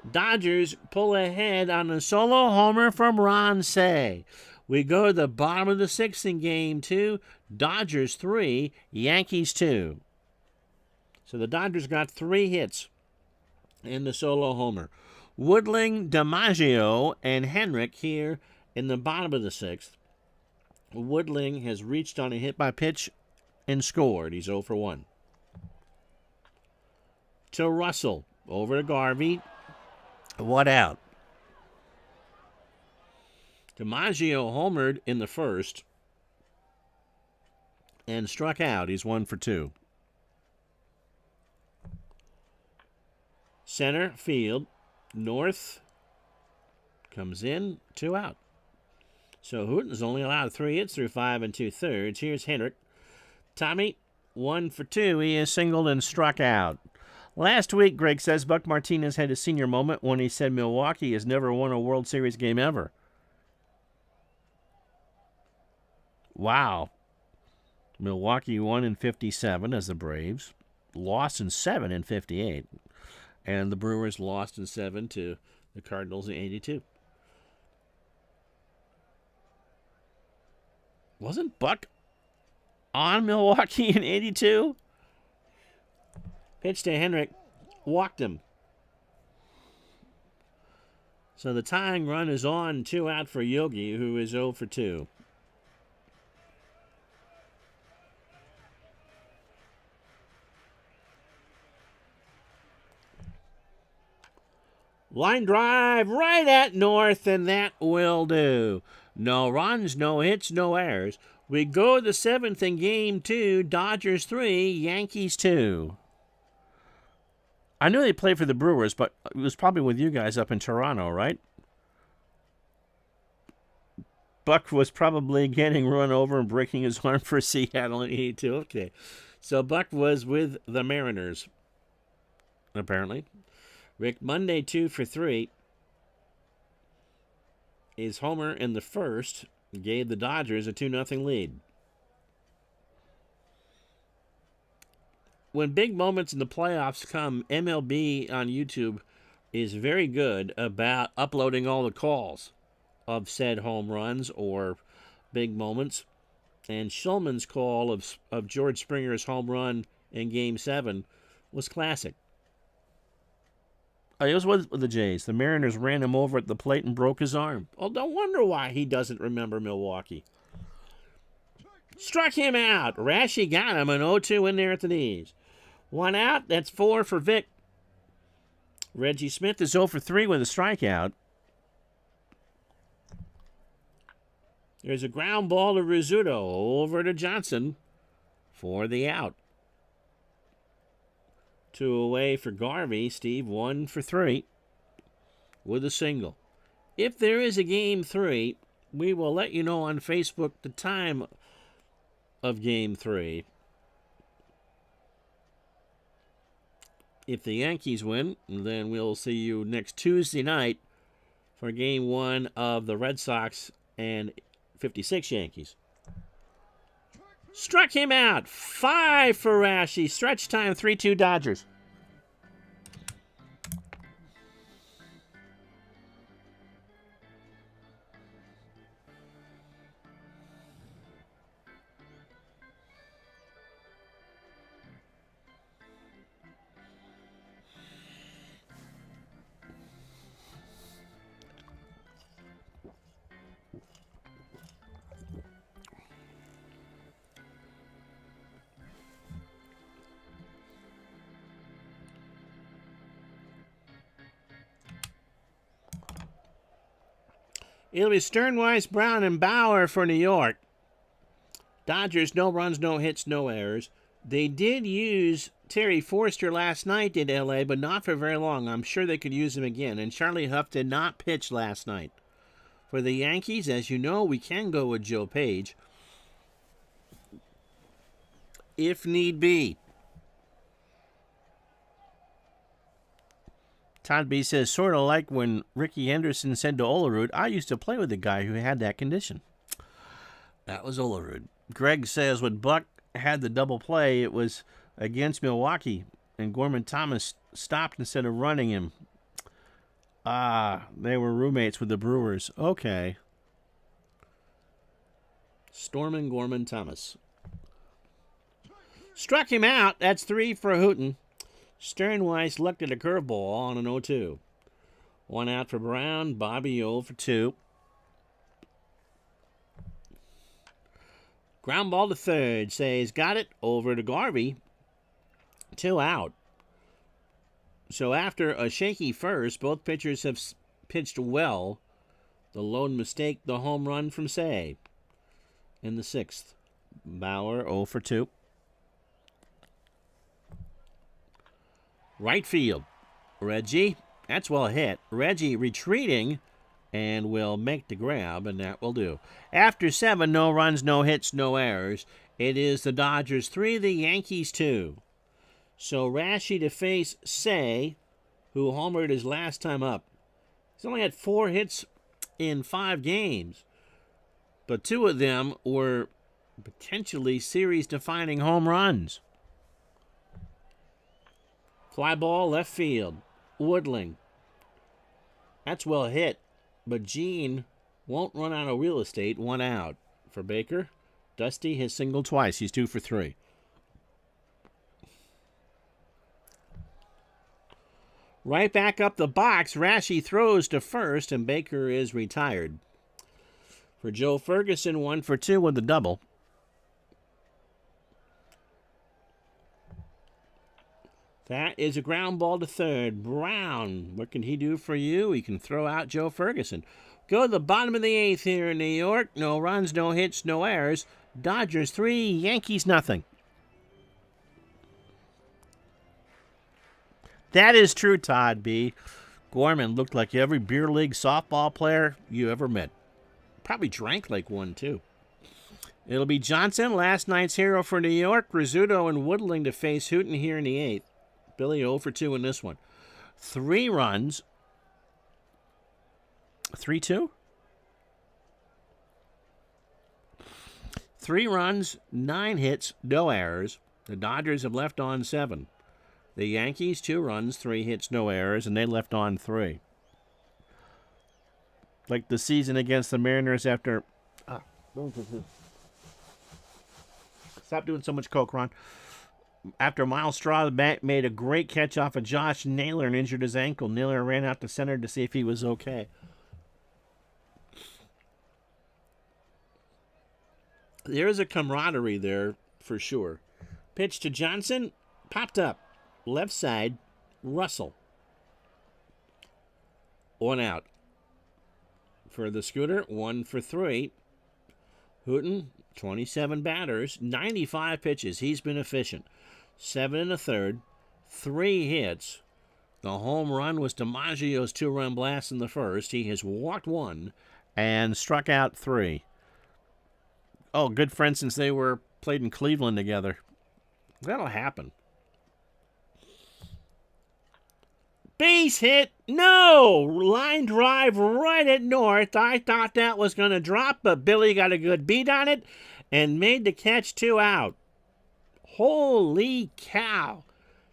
Dodgers pull ahead on a solo homer from Ron Say. We go to the bottom of the 6th in Game 2. Dodgers 3, Yankees 2. So the Dodgers got 3 hits in the solo homer. Woodling, DiMaggio, and Henrik here in the bottom of the 6th. Woodling has reached on a hit by pitch and scored. He's 0 for 1. To Russell. Over to Garvey. 1 out. DiMaggio homered in the first and struck out. He's 1 for 2. Center field. North comes in. 2 out. So Hooten's only allowed 3 hits through 5 2/3. Here's Henrik. Tommy, 1 for 2. He is singled and struck out. Last week, Greg says, Buck Martinez had a senior moment when he said Milwaukee has never won a World Series game ever. Wow. Milwaukee won in 57 as the Braves, lost in 7 in 58, and the Brewers lost in 7 to the Cardinals in 82. Wasn't Buck on Milwaukee in 82? Pitch to Henrik. Walked him. So the tying run is on, 2 out for Yogi, who is 0 for 2. Line drive right at North, and that will do. No runs, no hits, no errors. We go to the 7th in Game 2. Dodgers 3, Yankees 2. I knew they played for the Brewers, but it was probably with you guys up in Toronto, right? Buck was probably getting run over and breaking his arm for Seattle in 82. Okay. So Buck was with the Mariners, apparently. Rick Monday 2 for 3. His homer in the first gave the Dodgers a 2-0 lead. When big moments in the playoffs come, MLB on YouTube is very good about uploading all the calls of said home runs or big moments. And Shulman's call of George Springer's home run in Game 7 was classic. It was with the Jays. The Mariners ran him over at the plate and broke his arm. Oh, don't wonder why he doesn't remember Milwaukee. Struck him out. Rashi got him, an 0-2 in there at the knees. 1 out. That's 4 for Vic. Reggie Smith is 0 for 3 with a strikeout. There's a ground ball to Rizzuto over to Johnson for the out. 2 away for Garvey. Steve 1 for 3 with a single. If there is a Game 3, we will let you know on Facebook the time of Game 3. If the Yankees win, then we'll see you next Tuesday night for Game 1 of the Red Sox and 56 Yankees. Struck him out. 5 for Rashi. Stretch time, 3-2 Dodgers. It'll be Sternweiss, Brown, and Bauer for New York. Dodgers, no runs, no hits, no errors. They did use Terry Forster last night in L.A., but not for very long. I'm sure they could use him again. And Charlie Huff did not pitch last night. For the Yankees, as you know, we can go with Joe Page if need be. Todd B says, sort of like when Ricky Anderson said to Olerud, I used to play with a guy who had that condition. That was Olerud. Greg says, when Buck had the double play, it was against Milwaukee, and Gorman Thomas stopped instead of running him. They were roommates with the Brewers. Okay. Stormin Gorman Thomas. Struck him out. That's 3 for Hooten. Sternweiss looked at a curveball on an 0-2. 1 out for Brown. Bobby 0 for 2. Ground ball to third. Says got it. Over to Garvey. 2 out. So after a shaky first, both pitchers have pitched well. The lone mistake, the home run from Say in the 6th. Bauer 0 for 2. Right field. Reggie. That's well hit. Reggie retreating and will make the grab, and that will do. After 7, no runs, no hits, no errors. It is the Dodgers 3, the Yankees 2. So Rashi to face Say, who homered his last time up. He's only had 4 hits in 5 games, but 2 of them were potentially series-defining home runs. Fly ball left field. Woodling. That's well hit, but Gene won't run out of real estate. 1 out for Baker. Dusty has singled twice. He's 2 for 3. Right back up the box. Rashi throws to first, and Baker is retired. For Joe Ferguson, 1 for 2 with the double. That is a ground ball to third. Brown, what can he do for you? He can throw out Joe Ferguson. Go to the bottom of the 8th here in New York. No runs, no hits, no errors. Dodgers 3, Yankees nothing. That is true, Todd B. Gorman looked like every beer league softball player you ever met. Probably drank like one, too. It'll be Johnson, last night's hero for New York. Rizzuto and Woodling to face Hooten here in the 8th. Billy 0 for 2 in this one. 3 runs. 3-2? 3 runs, 9 hits, no errors. The Dodgers have left on 7. The Yankees, 2 runs, 3 hits, no errors, and they left on 3. Like the season against the Mariners after... Stop doing so much coke, Ron. After Miles Straw made a great catch off of Josh Naylor and injured his ankle. Naylor ran out to center to see if he was okay. There is a camaraderie there for sure. Pitch to Johnson, popped up. Left side, Russell. 1 out. For the Scooter, 1 for 3. Hooten, 27 batters, 95 pitches. He's been efficient. 7 1/3, 3 hits. The home run was DiMaggio's 2-run blast in the first. He has walked 1 and struck out 3. Oh, good friends since they were played in Cleveland together. That'll happen. Base hit. No! Line drive right at North. I thought that was going to drop, but Billy got a good beat on it and made the catch 2 out. Holy cow.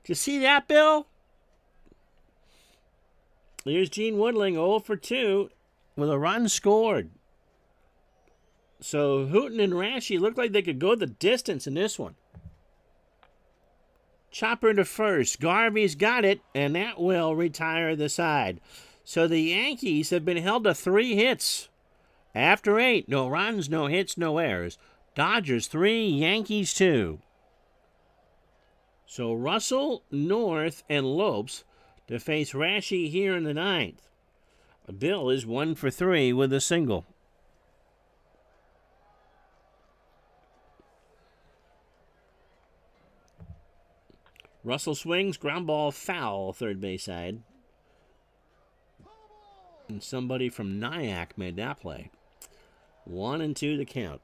Did you see that, Bill? Here's Gene Woodling, 0 for 2 with a run scored. So Hooten and Rashi looked like they could go the distance in this one. Chopper to first. Garvey's got it, and that will retire the side. So the Yankees have been held to 3 hits. After 8, no runs, no hits, no errors. Dodgers 3, Yankees 2. So Russell, North, and Lopes to face Rashi here in the 9th. Bill is 1 for 3 with a single. Russell swings, ground ball foul, third base side. And somebody from Nyack made that play. 1 and 2 to count.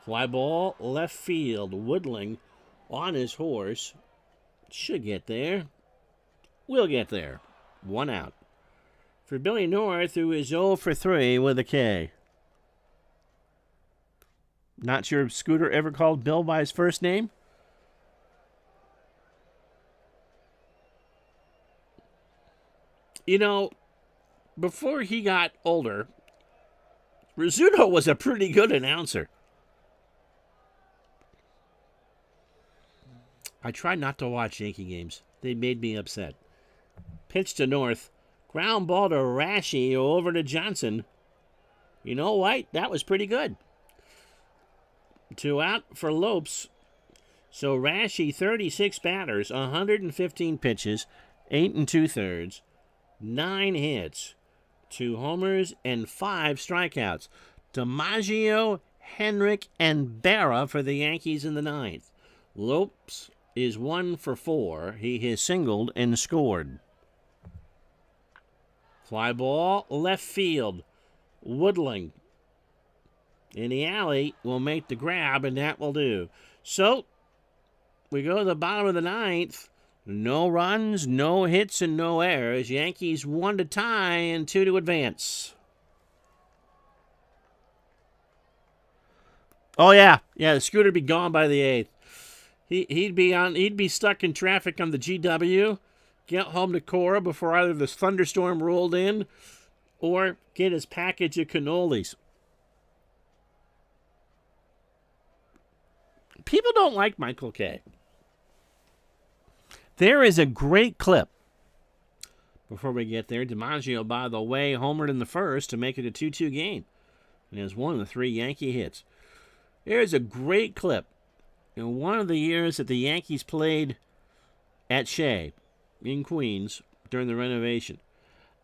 Fly ball, left field. Woodling on his horse. Should get there. Will get there. 1 out. For Billy North, who is 0 for 3 with a K. Not sure if Scooter ever called Bill by his first name. You know, before he got older, Rizzuto was a pretty good announcer. I tried not to watch Yankee games. They made me upset. Pitch to North. Ground ball to Rashi over to Johnson. You know, White, that was pretty good. 2 out for Lopes. So Rashi, 36 batters, 115 pitches, 8 2/3. 9 hits, 2 homers, and 5 strikeouts. DiMaggio, Henrik, and Berra for the Yankees in the 9th. Lopes is 1 for 4. He has singled and scored. Fly ball, left field. Woodling in the alley will make the grab, and that will do. So, we go to the bottom of the 9th. No runs, no hits, and no errors. Yankees 1 to tie and 2 to advance. Oh yeah, the Scooter would be gone by the 8th. He'd be stuck in traffic on the GW, get home to Cora before either this thunderstorm rolled in, or get his package of cannolis. people don't like Michael Kay. There is a great clip. Before we get there, DiMaggio, by the way, homered in the first to make it a 2-2 game. And has one of the 3 Yankee hits. There's a great clip. In one of the years that the Yankees played at Shea in Queens during the renovation,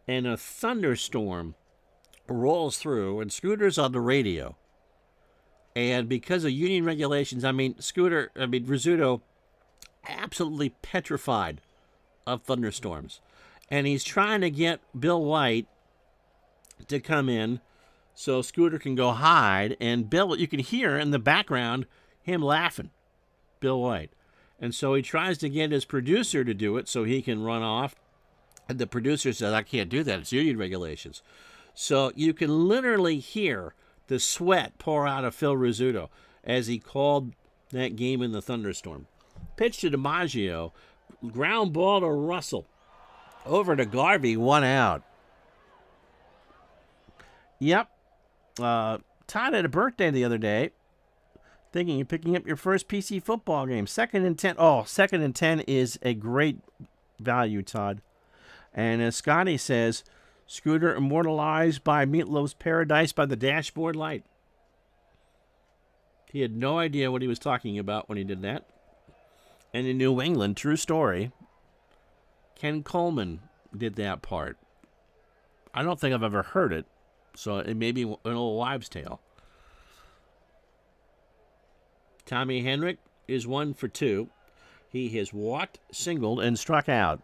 and a thunderstorm rolls through, and Scooter's on the radio. And because of union regulations, Rizzuto, absolutely petrified of thunderstorms. And he's trying to get Bill White to come in so Scooter can go hide. And Bill, you can hear in the background him laughing, Bill White. And so he tries to get his producer to do it so he can run off. And the producer says, I can't do that. It's union regulations. So you can literally hear the sweat pour out of Phil Rizzuto as he called that game in the thunderstorm. Pitch to DiMaggio. Ground ball to Russell. Over to Garvey, 1 out. Yep. Todd had a birthday the other day. Thinking you're picking up your first PC football game. 2nd and 10. Oh, 2nd and 10 is a great value, Todd. And as Scotty says, Scooter immortalized by Meatloaf's Paradise by the Dashboard Light. He had no idea what he was talking about when he did that. And in New England, true story, Ken Coleman did that part. I don't think I've ever heard it, so it may be an old wives' tale. Tommy Henrik is 1 for 2. He has walked, singled, and struck out.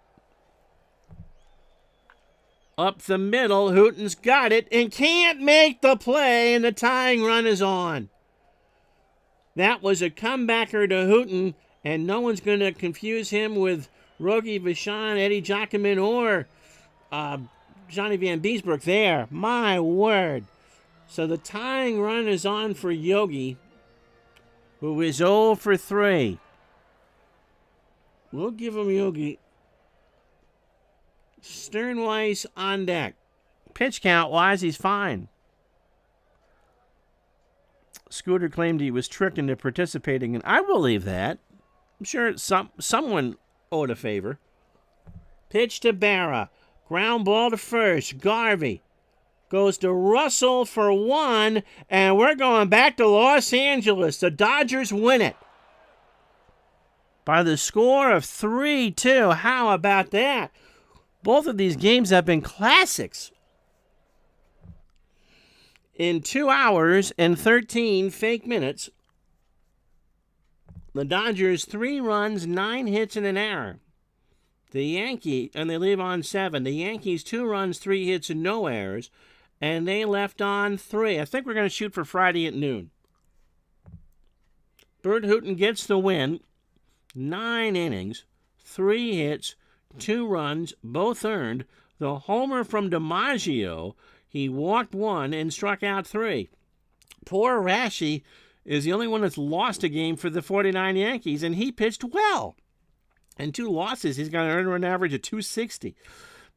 Up the middle, Hooten's got it and can't make the play, and the tying run is on. That was a comebacker to Hooten, and no one's going to confuse him with Rogie Vachon, Eddie Giacomin, or Johnny Van Beesbrook there. My word. So the tying run is on for Yogi, who is 0 for 3. We'll give him Yogi. Sternweiss on deck. Pitch count-wise, he's fine. Scooter claimed he was tricked into participating, and I believe that. I'm sure someone owed a favor. Pitch to Barra. Ground ball to first. Garvey goes to Russell for 1, and we're going back to Los Angeles. The Dodgers win it by the score of 3-2. How about that? Both of these games have been classics. In 2 hours and 13 fake minutes, the Dodgers 3 runs, 9 hits, and an error. And they leave on 7. The Yankees 2 runs, 3 hits, and no errors. And they left on 3. I think we're going to shoot for Friday at noon. Bert Hooten gets the win. 9 innings, 3 hits, 2 runs, both earned. The homer from DiMaggio, he walked 1 and struck out 3. Poor Rashi is the only one that's lost a game for the 49 Yankees, and he pitched well. In 2 losses, he's got an earned run average of 260.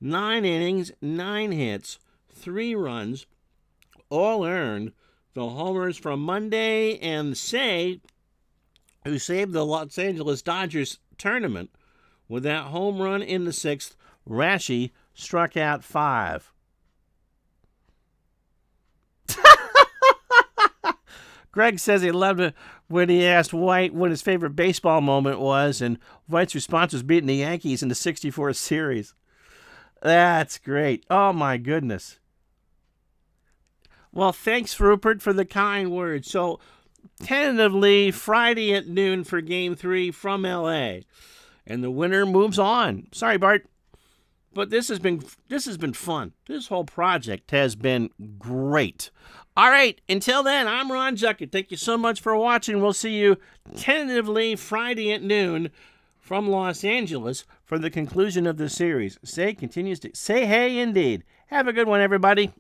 9 innings, 9 hits, 3 runs, all earned. The homers from Monday and Say, who saved the Los Angeles Dodgers tournament with that home run in the 6th. Rashi struck out 5. Greg says he loved it when he asked White what his favorite baseball moment was, and White's response was beating the Yankees in the '64 series. That's great. Oh, my goodness. Well, thanks, Rupert, for the kind words. So, tentatively, Friday at noon for Game 3 from L.A., and the winner moves on. Sorry, Bart, but this has been fun. This whole project has been great. All right, until then, I'm Ron Juckett. Thank you so much for watching. We'll see you tentatively Friday at noon from Los Angeles for the conclusion of the series. Say continues to say hey indeed. Have a good one, everybody.